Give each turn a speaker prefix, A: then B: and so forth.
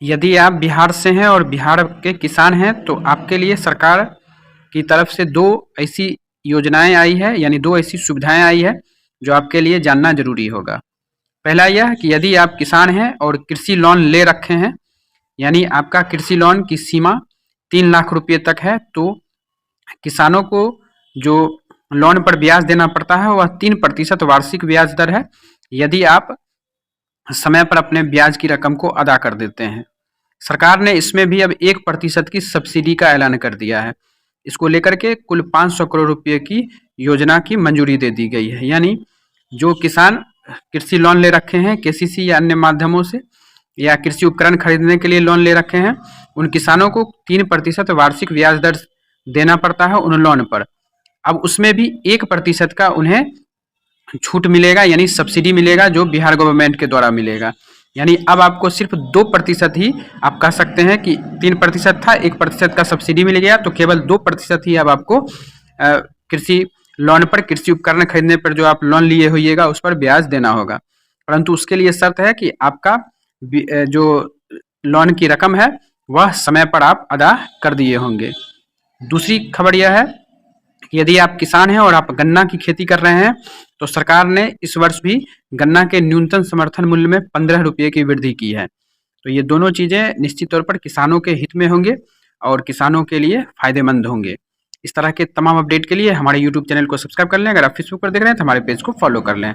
A: यदि आप बिहार से हैं और बिहार के किसान हैं तो आपके लिए सरकार की तरफ से 2 ऐसी योजनाएँ आई है, यानी 2 ऐसी सुविधाएँ आई है, जो आपके लिए जानना ज़रूरी होगा। पहला यह कि यदि आप किसान हैं और कृषि लोन ले रखे हैं, यानी आपका कृषि लोन की सीमा 3 लाख रुपए तक है, तो किसानों को जो लोन पर ब्याज देना पड़ता है वह 3% वार्षिक ब्याज दर है, यदि आप समय पर अपने ब्याज की रकम को अदा कर देते हैं। सरकार ने इसमें भी अब 1% की सब्सिडी का ऐलान कर दिया है। इसको लेकर के कुल 500 करोड़ रुपए की योजना की मंजूरी दे दी गई है। यानी जो किसान कृषि लोन ले रखे हैं केसीसी या अन्य माध्यमों से, या कृषि उपकरण खरीदने के लिए लोन ले रखे हैं, उन किसानों को 3% वार्षिक ब्याज दर देना पड़ता है उन लोन पर। अब उसमें भी 1% का उन्हें छूट मिलेगा, यानी सब्सिडी मिलेगा, जो बिहार गवर्नमेंट के द्वारा मिलेगा। यानी अब आपको सिर्फ 2% ही, आप कह सकते हैं कि 3% था, 1% का सब्सिडी मिल गया, तो केवल 2% ही अब आपको कृषि लोन पर, कृषि उपकरण खरीदने पर जो आप लोन लिए होइएगा उस पर ब्याज देना होगा। परंतु उसके लिए शर्त है कि आपका जो लोन की रकम है वह समय पर आप अदा कर दिए होंगे। दूसरी खबर यह है कि यदि आप किसान हैं और आप गन्ना की खेती कर रहे हैं तो सरकार ने इस वर्ष भी गन्ना के न्यूनतम समर्थन मूल्य में 15 रुपये की वृद्धि की है। तो ये दोनों चीज़ें निश्चित तौर पर किसानों के हित में होंगे और किसानों के लिए फायदेमंद होंगे। इस तरह के तमाम अपडेट के लिए हमारे यूट्यूब चैनल को सब्सक्राइब कर लें। अगर आप फेसबुक पर देख रहे हैं तो हमारे पेज को फॉलो कर लें।